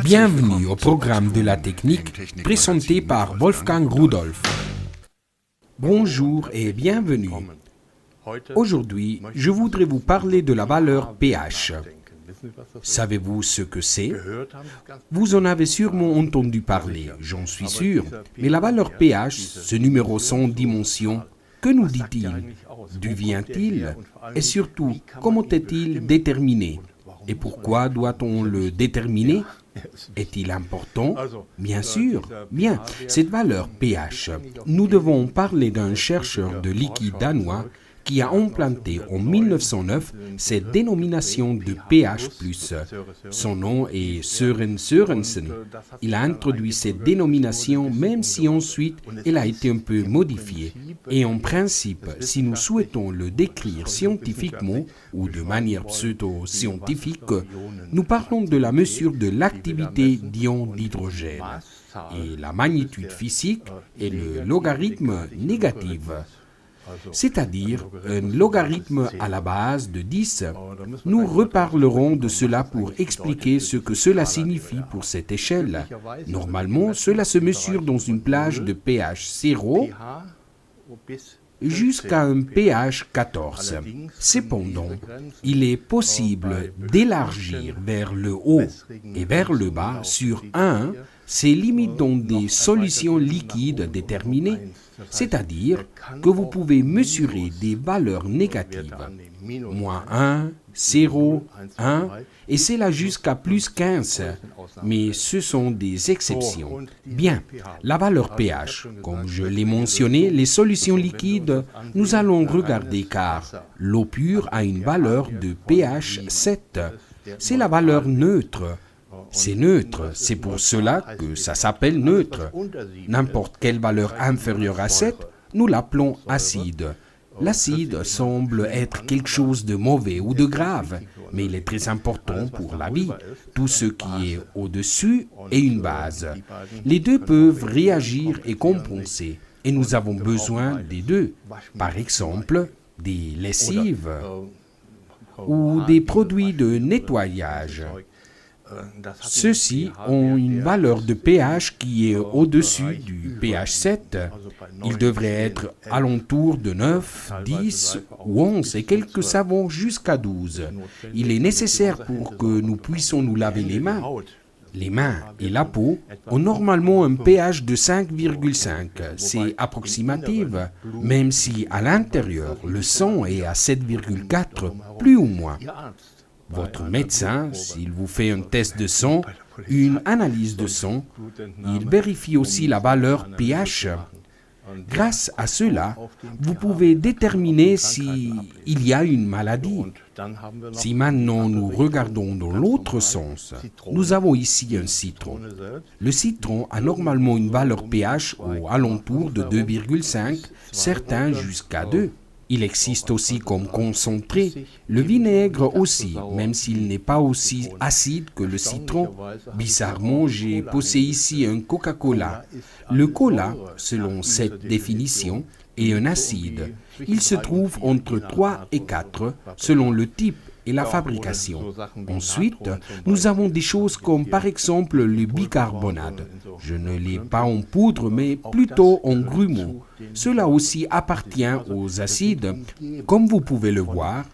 Bienvenue au programme de la technique présenté par Wolfgang Rudolph. Bonjour et bienvenue. Aujourd'hui, je voudrais vous parler de la valeur pH. Savez-vous ce que c'est? Vous en avez sûrement entendu parler, j'en suis sûr. Mais la valeur pH, ce numéro sans dimension, que nous dit-il? D'où vient-il? Et surtout, comment est-il déterminé? Et pourquoi doit-on le déterminer? Est-il important? Bien sûr. Bien, cette valeur pH, nous devons parler d'un chercheur de liquide danois qui a implanté en 1909 cette dénomination de pH+. Son nom est Søren Sørensen. Il a introduit cette dénomination même si ensuite elle a été un peu modifiée. Et en principe, si nous souhaitons le décrire scientifiquement ou de manière pseudo-scientifique, nous parlons de la mesure de l'activité d'ions d'hydrogène. Et la magnitude physique est le logarithme négatif. C'est-à-dire un logarithme à la base de 10. Nous reparlerons de cela pour expliquer ce que cela signifie pour cette échelle. Normalement, cela se mesure dans une plage de pH 0 jusqu'à un pH 14. Cependant, il est possible d'élargir vers le haut et vers le bas sur 1 ces limites dans des solutions liquides déterminées, c'est-à-dire que vous pouvez mesurer des valeurs négatives, moins 1, 0, 1, et c'est là jusqu'à plus 15, mais ce sont des exceptions. Bien, la valeur pH, comme je l'ai mentionné, les solutions liquides, nous allons regarder car l'eau pure a une valeur de pH 7, c'est la valeur neutre. C'est neutre, c'est pour cela que ça s'appelle neutre. N'importe quelle valeur inférieure à 7, nous l'appelons acide. L'acide semble être quelque chose de mauvais ou de grave, mais il est très important pour la vie. Tout ce qui est au-dessus est une base. Les deux peuvent réagir et compenser, et nous avons besoin des deux. Par exemple, des lessives ou des produits de nettoyage. Ceux-ci ont une valeur de pH qui est au-dessus du pH 7. Il devrait être alentour de 9, 10 ou 11 et quelques savons jusqu'à 12. Il est nécessaire pour que nous puissions nous laver les mains. Les mains et la peau ont normalement un pH de 5,5. C'est approximatif, même si à l'intérieur, le sang est à 7,4, plus ou moins. Votre médecin, s'il vous fait un test de sang, une analyse de sang, il vérifie aussi la valeur pH. Grâce à cela, vous pouvez déterminer s'il y a une maladie. Si maintenant nous regardons dans l'autre sens, nous avons ici un citron. Le citron a normalement une valeur pH aux alentours de 2,5, certains jusqu'à 2. Il existe aussi comme concentré, le vinaigre aussi, même s'il n'est pas aussi acide que le citron. Bizarrement, j'ai posé ici un Coca-Cola. Le cola, selon cette définition, est un acide. Il se trouve entre 3 et 4, selon le type et la fabrication. Ensuite, nous avons des choses comme par exemple le bicarbonate. Je ne l'ai pas en poudre, mais plutôt en grumeaux. Cela aussi appartient aux acides. Comme vous pouvez le voir,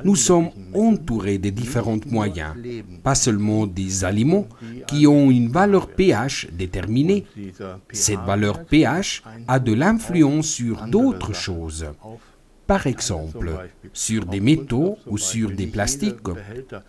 nous sommes entourés de différents moyens, pas seulement des aliments qui ont une valeur pH déterminée. Cette valeur pH a de l'influence sur d'autres choses. Par exemple, sur des métaux ou sur des plastiques.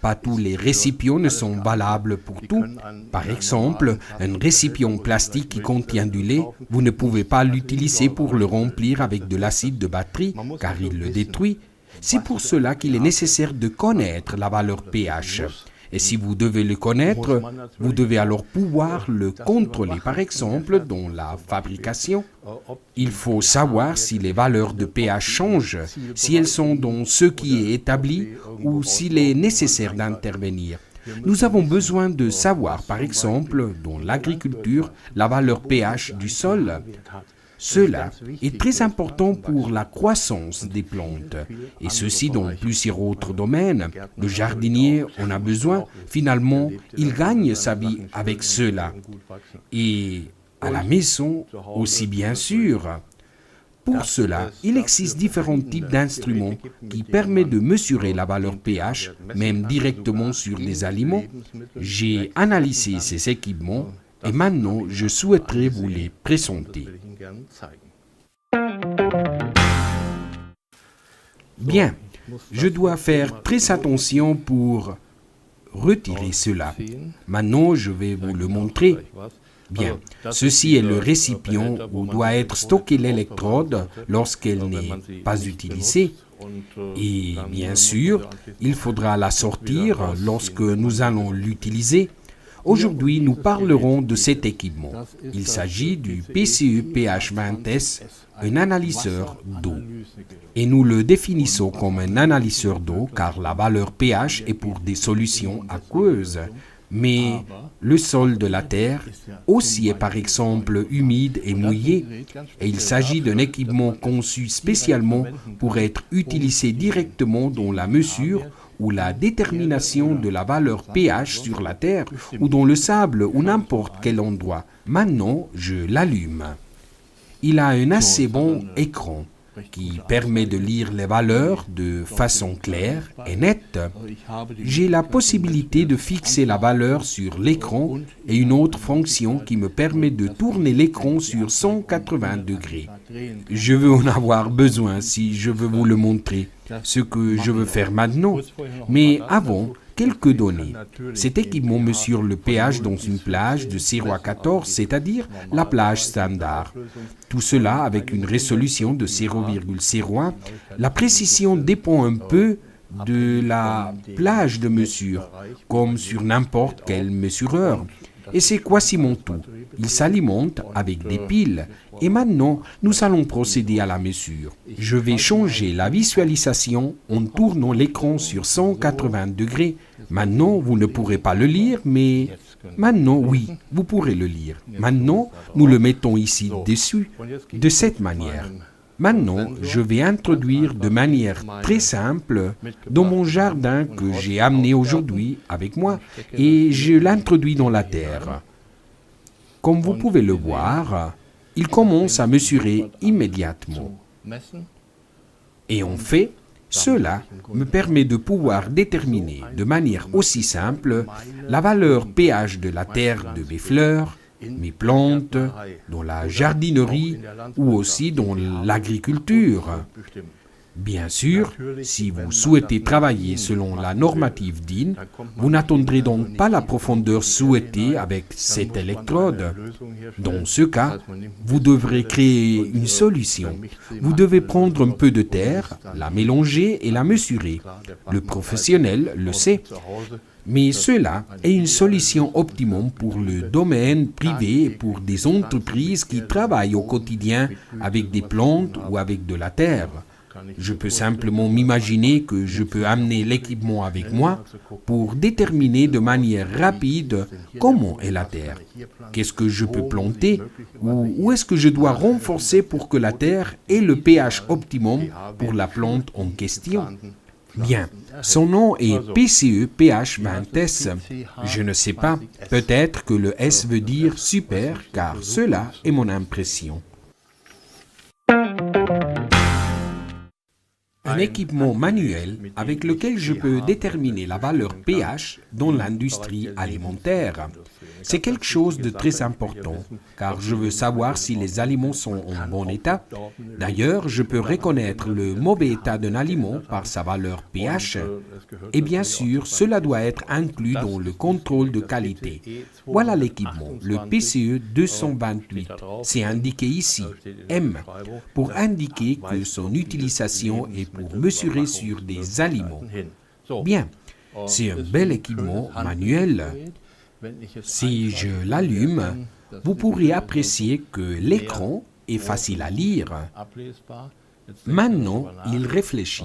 Pas tous les récipients ne sont valables pour tout. Par exemple, un récipient plastique qui contient du lait, vous ne pouvez pas l'utiliser pour le remplir avec de l'acide de batterie, car il le détruit. C'est pour cela qu'il est nécessaire de connaître la valeur pH. Et si vous devez le connaître, vous devez alors pouvoir le contrôler. Par exemple, dans la fabrication, il faut savoir si les valeurs de pH changent, si elles sont dans ce qui est établi ou s'il est nécessaire d'intervenir. Nous avons besoin de savoir, par exemple, dans l'agriculture, la valeur pH du sol. Cela est très important pour la croissance des plantes, et ceci dans plusieurs autres domaines. Le jardinier en a besoin. Finalement, il gagne sa vie avec cela. Et à la maison aussi, bien sûr. Pour cela, il existe différents types d'instruments qui permettent de mesurer la valeur pH, même directement sur des aliments. J'ai analysé ces équipements et maintenant je souhaiterais vous les présenter. Bien, je dois faire très attention pour retirer cela. Maintenant, je vais vous le montrer. Bien, ceci est le récipient où doit être stocké l'électrode lorsqu'elle n'est pas utilisée. Et bien sûr, il faudra la sortir lorsque nous allons l'utiliser. Aujourd'hui, nous parlerons de cet équipement. Il s'agit du PCE PH20S, un analyseur d'eau. Et nous le définissons comme un analyseur d'eau car la valeur pH est pour des solutions aqueuses. Mais le sol de la Terre aussi est par exemple humide et mouillé, et il s'agit d'un équipement conçu spécialement pour être utilisé directement dans la mesure ou la détermination de la valeur pH sur la Terre ou dans le sable ou n'importe quel endroit. Maintenant, je l'allume. Il a un assez bon écran qui permet de lire les valeurs de façon claire et nette. J'ai la possibilité de fixer la valeur sur l'écran et une autre fonction qui me permet de tourner l'écran sur 180 degrés. Je veux en avoir besoin si je veux vous le montrer, ce que je veux faire maintenant. Mais avant, quelques données. Cet équipement mesure le pH dans une plage de 0 à 14, c'est-à-dire la plage standard. Tout cela avec une résolution de 0,01. La précision dépend un peu de la plage de mesure, comme sur n'importe quel mesureur. Et c'est quasiment tout. Il s'alimente avec des piles. Et maintenant, nous allons procéder à la mesure. Je vais changer la visualisation en tournant l'écran sur 180 degrés. Maintenant, vous ne pourrez pas le lire, mais maintenant, oui, vous pourrez le lire. Maintenant, nous le mettons ici dessus, de cette manière. Maintenant, je vais introduire de manière très simple dans mon jardin que j'ai amené aujourd'hui avec moi et je l'introduis dans la terre. Comme vous pouvez le voir, il commence à mesurer immédiatement. Et en fait, cela me permet de pouvoir déterminer de manière aussi simple la valeur pH de la terre de mes fleurs, mes plantes, dans la jardinerie ou aussi dans l'agriculture. Bien sûr, si vous souhaitez travailler selon la normative DIN, vous n'attendrez donc pas la profondeur souhaitée avec cette électrode. Dans ce cas, vous devrez créer une solution. Vous devez prendre un peu de terre, la mélanger et la mesurer. Le professionnel le sait. Mais cela est une solution optimum pour le domaine privé et pour des entreprises qui travaillent au quotidien avec des plantes ou avec de la terre. Je peux simplement m'imaginer que je peux amener l'équipement avec moi pour déterminer de manière rapide comment est la terre. Qu'est-ce que je peux planter ou où est-ce que je dois renforcer pour que la terre ait le pH optimum pour la plante en question. Bien, son nom est PCE PH20S. Je ne sais pas, peut-être que le S veut dire super, car cela est mon impression. Un équipement manuel avec lequel je peux déterminer la valeur pH dans l'industrie alimentaire. C'est quelque chose de très important, car je veux savoir si les aliments sont en bon état. D'ailleurs, je peux reconnaître le mauvais état d'un aliment par sa valeur pH. Et bien sûr, cela doit être inclus dans le contrôle de qualité. Voilà l'équipement, le PCE 228. C'est indiqué ici, M, pour indiquer que son utilisation est pour mesurer sur des aliments. Bien, c'est un bel équipement manuel. Si je l'allume, vous pourrez apprécier que l'écran est facile à lire. Maintenant, il réfléchit.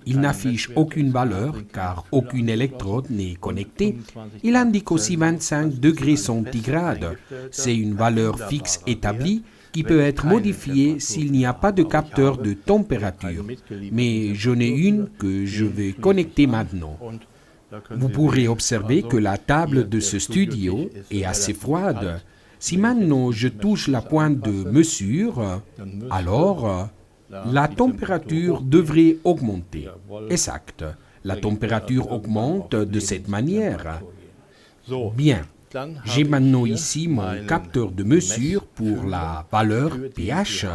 Il n'affiche aucune valeur car aucune électrode n'est connectée. Il indique aussi 25 degrés centigrades. C'est une valeur fixe établie qui peut être modifiée s'il n'y a pas de capteur de température. Mais j'en ai une que je vais connecter maintenant. Vous pourrez observer que la table de ce studio est assez froide. Si maintenant je touche la pointe de mesure, alors la température devrait augmenter. Exact. La température augmente de cette manière. Bien. J'ai maintenant ici mon capteur de mesure pour la valeur pH.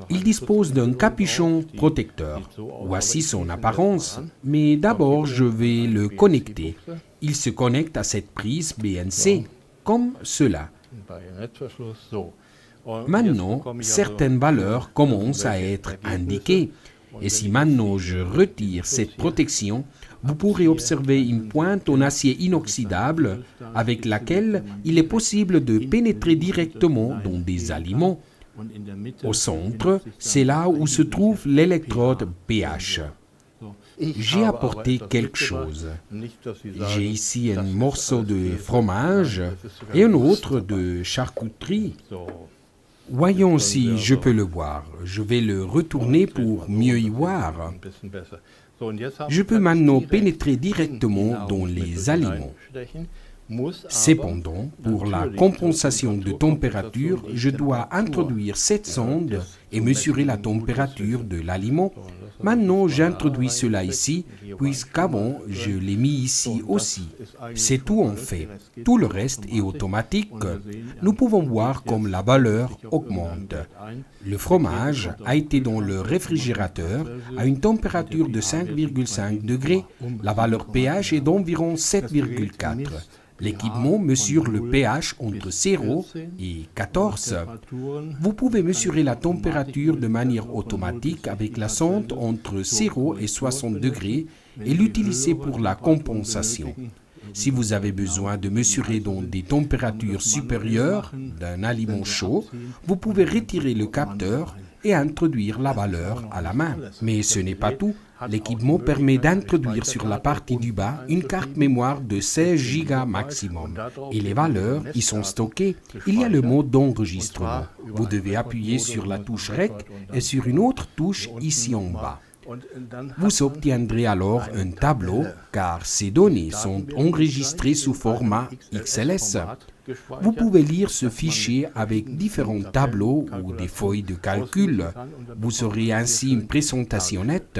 Il dispose d'un capuchon protecteur. Voici son apparence, mais d'abord je vais le connecter. Il se connecte à cette prise BNC, comme cela. Maintenant, certaines valeurs commencent à être indiquées. Et si maintenant je retire cette protection, vous pourrez observer une pointe en acier inoxydable avec laquelle il est possible de pénétrer directement dans des aliments. Au centre, c'est là où se trouve l'électrode pH. J'ai apporté quelque chose. J'ai ici un morceau de fromage et un autre de charcuterie. Voyons si je peux le voir. Je vais le retourner pour mieux y voir. Je peux maintenant pénétrer directement dans les aliments. Cependant, pour la compensation de température, je dois introduire cette sonde et mesurer la température de l'aliment. Maintenant, j'introduis cela ici, puisqu'avant, je l'ai mis ici aussi. C'est tout en fait. Tout le reste est automatique. Nous pouvons voir comme la valeur augmente. Le fromage a été dans le réfrigérateur à une température de 5,5 degrés. La valeur pH est d'environ 7,4. L'équipement mesure le pH entre 0 et 14. Vous pouvez mesurer la température de manière automatique avec la sonde entre 0 et 60 degrés et l'utiliser pour la compensation. Si vous avez besoin de mesurer dans des températures supérieures d'un aliment chaud, vous pouvez retirer le capteur et introduire la valeur à la main. Mais ce n'est pas tout. L'équipement permet d'introduire sur la partie du bas une carte mémoire de 16 Go maximum. Et les valeurs y sont stockées. Il y a le mode d'enregistrement. Vous devez appuyer sur la touche REC et sur une autre touche ici en bas. Vous obtiendrez alors un tableau car ces données sont enregistrées sous format XLS. Vous pouvez lire ce fichier avec différents tableaux ou des feuilles de calcul. Vous aurez ainsi une présentation nette.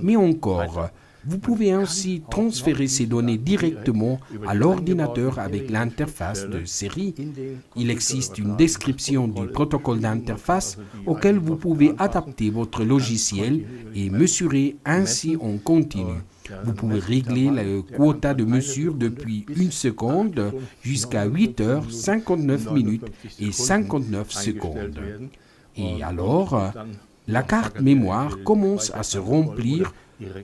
Mais encore, vous pouvez ainsi transférer ces données directement à l'ordinateur avec l'interface de série. Il existe une description du protocole d'interface auquel vous pouvez adapter votre logiciel et mesurer ainsi en continu. Vous pouvez régler le quota de mesure depuis 1 seconde jusqu'à 8 heures, 59 minutes et 59 secondes. Et alors, la carte mémoire commence à se remplir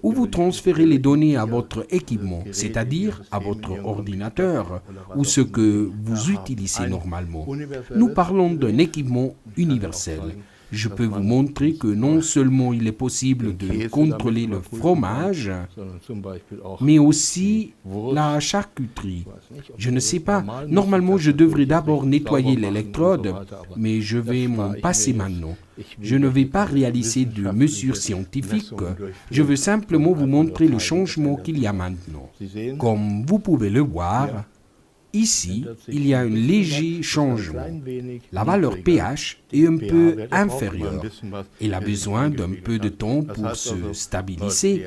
où vous transférez les données à votre équipement, c'est-à-dire à votre ordinateur ou ce que vous utilisez normalement. Nous parlons d'un équipement universel. Je peux vous montrer que non seulement il est possible de contrôler le fromage, mais aussi la charcuterie. Je ne sais pas, normalement je devrais d'abord nettoyer l'électrode, mais je vais m'en passer maintenant. Je ne vais pas réaliser de mesures scientifiques, je veux simplement vous montrer le changement qu'il y a maintenant. Comme vous pouvez le voir, ici, il y a un léger changement. La valeur pH est un peu inférieure. Elle a besoin d'un peu de temps pour se stabiliser.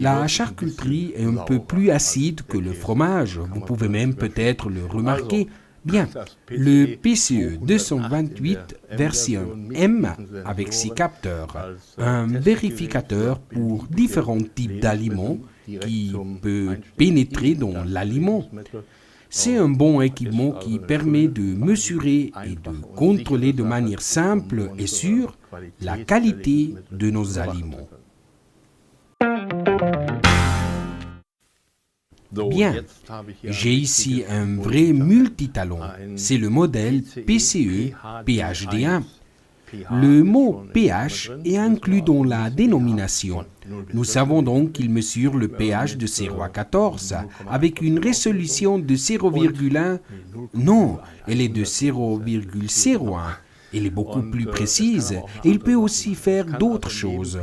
La charcuterie est un peu plus acide que le fromage. Vous pouvez même peut-être le remarquer. Bien, le PCE 228 version M avec ses capteurs, un vérificateur pour différents types d'aliments qui peut pénétrer dans l'aliment. C'est un bon équipement qui permet de mesurer et de contrôler de manière simple et sûre la qualité de nos aliments. Bien, j'ai ici un vrai multitalon. C'est le modèle PCE PHD1. Le mot pH est inclus dans la dénomination. Nous savons donc qu'il mesure le pH de 0 à 14 avec une résolution de 0,1. Non, elle est de 0,01. Elle est beaucoup plus précise et il peut aussi faire d'autres choses.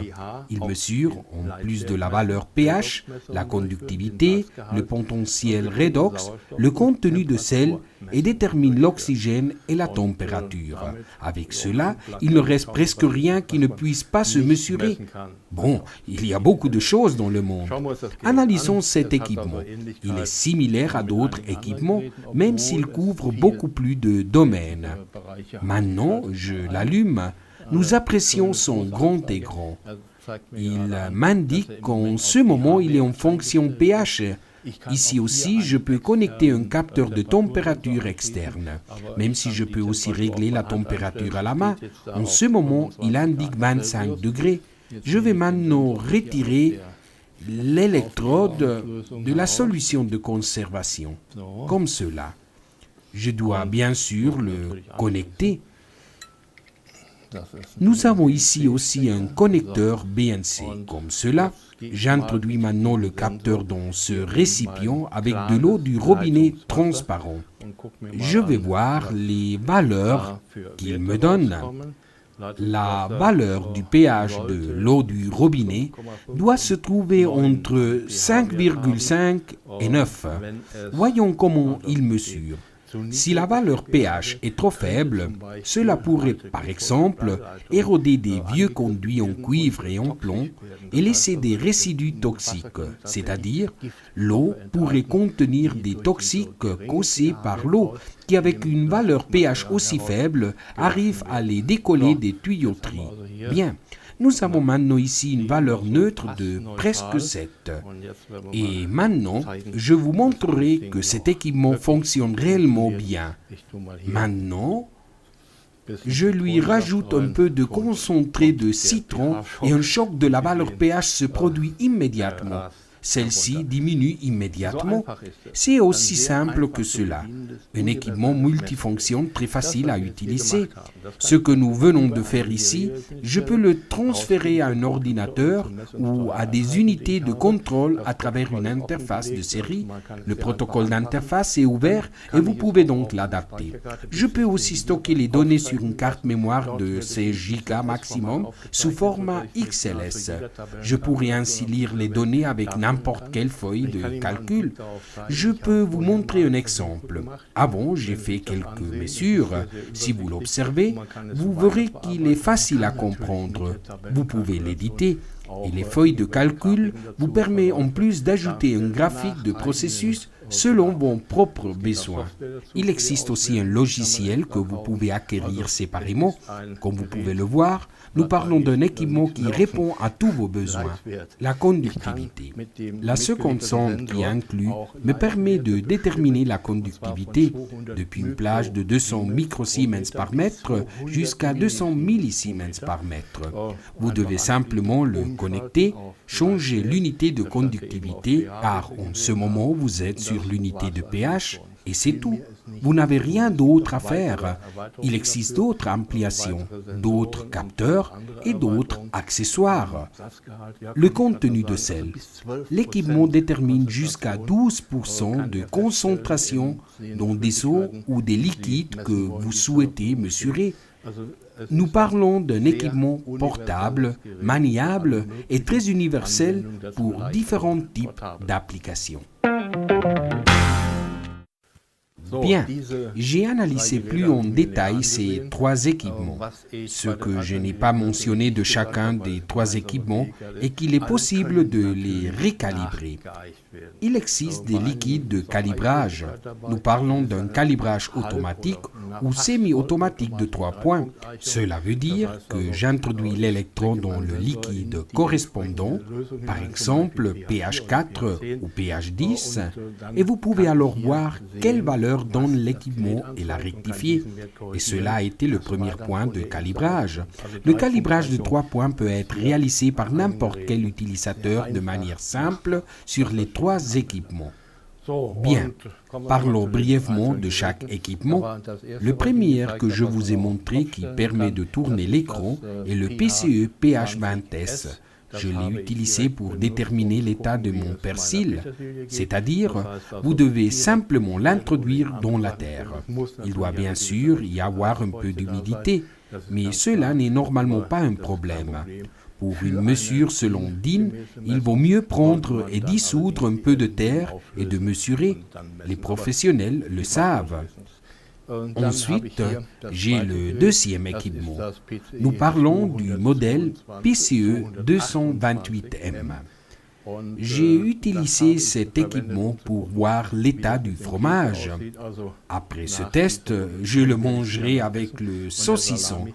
Il mesure, en plus de la valeur pH, la conductivité, le potentiel redox, le contenu de sel et détermine l'oxygène et la température. Avec cela, il ne reste presque rien qui ne puisse pas se mesurer. Bon, il y a beaucoup de choses dans le monde. Analysons cet équipement. Il est similaire à d'autres équipements, même s'il couvre beaucoup plus de domaines. Maintenant, je l'allume. Nous apprécions son grand écran. Il m'indique qu'en ce moment, il est en fonction pH. Ici aussi, je peux connecter un capteur de température externe, même si je peux aussi régler la température à la main. En ce moment, il indique 25 degrés. Je vais maintenant retirer l'électrode de la solution de conservation, comme cela. Je dois bien sûr le connecter. Nous avons ici aussi un connecteur BNC, comme cela. J'introduis maintenant le capteur dans ce récipient avec de l'eau du robinet transparent. Je vais voir les valeurs qu'il me donne. La valeur du pH de l'eau du robinet doit se trouver entre 5,5 et 9. Voyons comment il mesure. Si la valeur pH est trop faible, cela pourrait par exemple éroder des vieux conduits en cuivre et en plomb et laisser des résidus toxiques, c'est-à-dire l'eau pourrait contenir des toxiques causés par l'eau qui avec une valeur pH aussi faible arrivent à les décoller des tuyauteries. Bien. Nous avons maintenant ici une valeur neutre de presque 7. Et maintenant, je vous montrerai que cet équipement fonctionne réellement bien. Maintenant, je lui rajoute un peu de concentré de citron et un choc de la valeur pH se produit immédiatement. Celle-ci diminue immédiatement. C'est aussi simple que cela. Un équipement multifonction très facile à utiliser. Ce que nous venons de faire ici, je peux le transférer à un ordinateur ou à des unités de contrôle à travers une interface de série. Le protocole d'interface est ouvert et vous pouvez donc l'adapter. Je peux aussi stocker les données sur une carte mémoire de 16 Go maximum sous format XLS. Je pourrais ainsi lire les données avec n'importe quelle feuille de calcul. Je peux vous montrer un exemple. Avant, j'ai fait quelques mesures. Si vous l'observez, vous verrez qu'il est facile à comprendre. Vous pouvez l'éditer. Et les feuilles de calcul vous permettent en plus d'ajouter un graphique de processus selon vos propres besoins. Il existe aussi un logiciel que vous pouvez acquérir séparément. Comme vous pouvez le voir, nous parlons d'un équipement qui répond à tous vos besoins. La conductivité. La seconde sonde qui inclut me permet de déterminer la conductivité depuis une plage de 200 microsiemens par mètre jusqu'à 200 millisiemens par mètre. Vous devez simplement le connecter, changer l'unité de conductivité car en ce moment vous êtes sur l'unité de pH et c'est tout. Vous n'avez rien d'autre à faire. Il existe d'autres ampliations, d'autres capteurs et d'autres accessoires. Le contenu de sel. L'équipement détermine jusqu'à 12% de concentration dans des eaux ou des liquides que vous souhaitez mesurer. Nous parlons d'un équipement portable, maniable et très universel pour différents types d'applications. Bien, j'ai analysé plus en détail ces trois équipements. Ce que je n'ai pas mentionné de chacun des trois équipements est qu'il est possible de les recalibrer. Il existe des liquides de calibrage. Nous parlons d'un calibrage automatique ou semi-automatique de 3 points. Cela veut dire que j'introduis l'électron dans le liquide correspondant, par exemple pH 4 ou pH 10, et vous pouvez alors voir quelle valeur donne l'équipement et la rectifier. Et cela a été le premier point de calibrage. Le calibrage de 3 points peut être réalisé par n'importe quel utilisateur de manière simple sur les 3 équipements. Bien, parlons brièvement de chaque équipement. Le premier que je vous ai montré qui permet de tourner l'écran est le PCE PH20S. Je l'ai utilisé pour déterminer l'état de mon persil, c'est-à-dire, vous devez simplement l'introduire dans la terre. Il doit bien sûr y avoir un peu d'humidité. mais cela n'est normalement pas un problème. Pour une mesure selon DIN, il vaut mieux prendre et dissoudre un peu de terre et de mesurer. Les professionnels le savent. Ensuite, j'ai le deuxième équipement. Nous parlons du modèle PCE 228M. J'ai utilisé cet équipement pour voir l'état du fromage. Après ce test, je le mangerai avec le saucisson,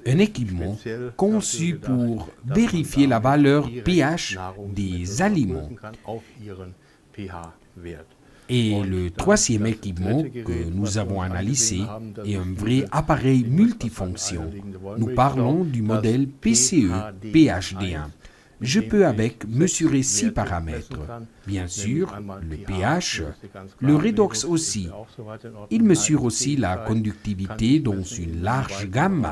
un équipement conçu pour vérifier la valeur pH des aliments. Et le troisième équipement que nous avons analysé est un vrai appareil multifonction. Nous parlons du modèle PCE PHD1. Je peux avec mesurer 6 paramètres. Bien sûr, le pH, le redox aussi. Il mesure aussi la conductivité dans une large gamme.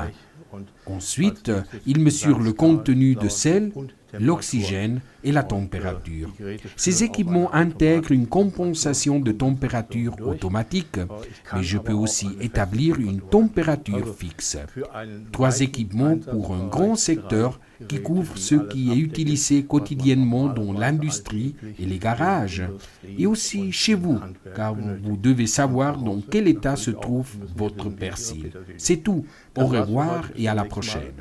Ensuite, il mesure le contenu de sel, l'oxygène et la température. Ces équipements intègrent une compensation de température automatique, mais je peux aussi établir une température fixe. 3 équipements pour un grand secteur qui couvre ce qui est utilisé quotidiennement dans l'industrie et les garages, et aussi chez vous, car vous devez savoir dans quel état se trouve votre persil. C'est tout. Au revoir et à la prochaine.